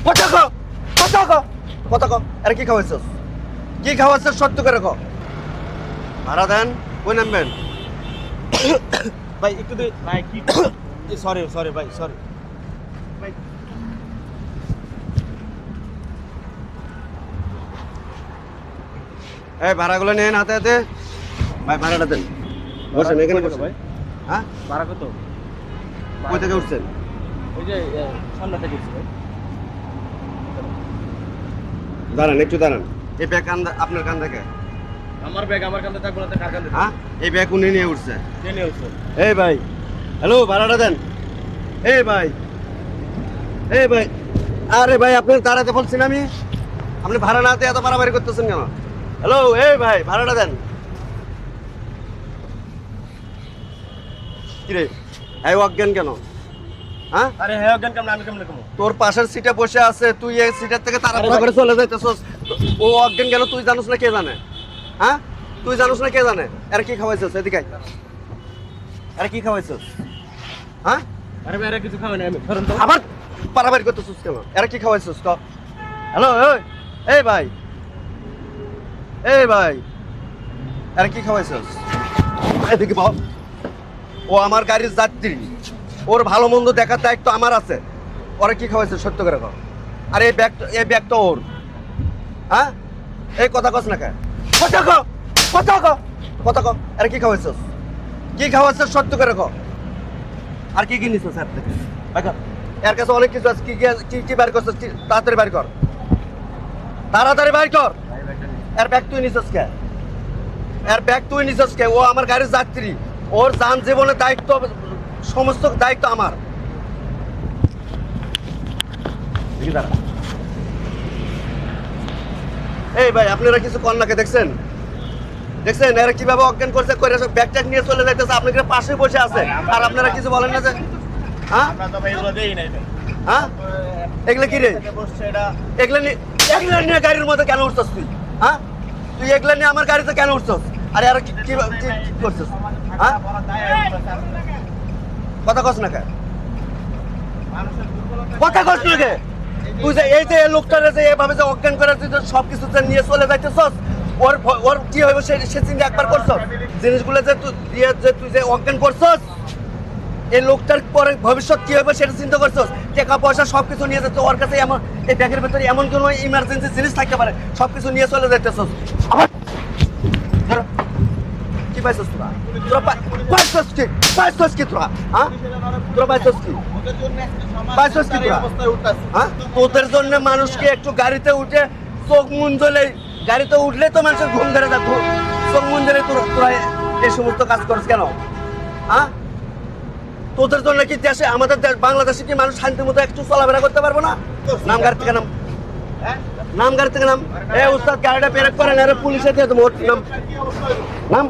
কথা কও কথা কও কথা কও। আরে কি খাওয়াইছস? কি খাওয়াইছস সত্য করে কও। ভাড়া দেন, কই নামবেন? ভাই একটু ভাই কি সরি সরি ভাই সরি ভাই। এই ভাড়াগুলো নেন হাতে হাতে। ভাই ভাড়াটা দেন। বসেন এখানে বসেন। ভাই হ্যাঁ? ভাড়া কত? কই থেকে উঠছেন? ওই যে সামনে থেকে উঠছি ভাই। দাঁড়ান একটু দাঁড়ান। এই ব্যাগ আপনার কান থেকে। আমার ব্যাগ আমার কাঁধে থাকবো না তো কার কাঁধে? হ্যাঁ? এই ব্যাগ উনি নিয়ে উঠছে। কে নিয়ে উঠছো? এই ভাই, হ্যালো ভাড়াটা দেন। এই ভাই, এই ভাই, আরে ভাই আপনার দাঁড়াতে বলছি না আমি। আপনি ভাড়া না দিয়ে এত বাড়াবাড়ি করতেছেন কেন? হ্যালো এই ভাই ভাড়াটা দেন। কিরে এই অজ্ঞান কেন? হ্যাঁ? আরে হ্যাঁ অজ্ঞান কেমন আমি কেমন কমো? তোর পাশের সিটে বসে আছে, তুই এই সিটের থেকে তাড়াতাড়ি করে চলে যাইতেছস। ও অজ্ঞান কেন তুই জানোস না কে জানে? হ্যাঁ? তুই জানোস না কে জানে? আরে কি খাওয়াইছস এদিকে আয়। আরে কি খাওয়াইছস? হ্যাঁ? আরে ভাই আরে কিছু খাবে না আমি ধরুন তো। আবার পারাবাড়ি করতেছিস কেন? এরা কি খাওয়াইছিস ক? হ্যালো এই ভাই, এই ভাই, এরা কি খাওয়াইছিস? এদিকে বল। ও আমার গাড়ির যাত্রী, ওর ভালো মন্দ দেখার দায়িত্ব আমার আছে। ওরা কি খাওয়াইছিস সত্য করে কর। আর এই ব্যাগ তো ওর। হ্যাঁ? এই কথা কস না কে? কথা ক কথা ক কথা ক। এরা কি খাওয়াইছিস? কি খাওয়াইছিস সত্য করে কর। আর কি কি নিছিস স্যার থেকে? বাইকর। এর কাছে অনেক কিছু আছে। কি কি কি বের করছিস? তাড়াতাড়ি বের কর, তাড়াতাড়ি বের কর। এর ব্যাগ তুই নিছিস কে? এর ব্যাগ তুই নিছিস কে? ও আমার গাড়ির যাত্রী, ওর যান জীবনের দায়িত্ব, সমস্ত দায়িত্ব আমার। দেখি দাঁড়া। এই ভাই আপনারা কিছু কন্যাকে দেখছেন? দেখছেন এরা কিভাবে অজ্ঞান করছে, করে ব্যাগ ট্যাগ নিয়ে চলে যাইতেছে, আপনাদের পাশে বসে আছে আর আপনারা কিছু বলেন না যে? হ্যাঁ আমরা তো ভাই এগুলো দেই নাই ভাই। হ্যাঁ? এগুলো কি রে? বসছে এটা। এগুলো নিয়ে গাড়ির মধ্যে কেন উঠছস তুই? হ্যাঁ? তুই এগুলো নিয়ে আমার গাড়িতে কেন উঠছস? আরে আর কি কি করছস? হ্যাঁ? কথা কস না কে? কথা কস না কে? তুই যে এই যে লোকটারে যে এভাবে যে অজ্ঞান করে তুই সব কিছু নিয়ে চলে যাইতেছস, ওর ওর কি হইব সে চিন্তা একবার করছস? জিনিসগুলো যে তুই দিয়ে যে তুই যে অজ্ঞান করছস, এই লোকটার পরে ভবিষ্যৎ কি হবে সেটা চিন্তা করছস? টাকা পয়সা সবকিছু নিয়ে যাচ্ছে ওর কাছে। এমন এই ব্যাগের ভেতরে এমন কোনো ইমার্জেন্সি জিনিস থাকতে পারে, সবকিছু নিয়ে চলে যাইতেছস। আবার ধরো। কি পাইছস তোরা? তোরা পাইছস কি? পাইছস কি তোরা? হ্যাঁ? তোরা পাইছস কি? পাইছস কি তোরা? হ্যাঁ? তোদের জন্য মানুষকে একটু গাড়িতে উঠে চোখ মুঞ্জলে, গাড়িতে উঠলে তো মানুষের ঘুম ধরে যায়, চোখ মুঞ্জলে তোরা এই সমস্ত কাজ করিস কেন? হ্যাঁ? তোদের জন্য কি দেশে, আমাদের দেশ বাংলাদেশে কি মানুষ শান্তির মতো একটু চলাফেরা করতে পারবো না? নাম গাড়ি থেকে নাম, নাম গাড়ি থেকে নাম। এ উস্তাদ গাড়িটা ব্রেক করেন, আরে পুলিশে দিয়ে দেবো। নাম নাম।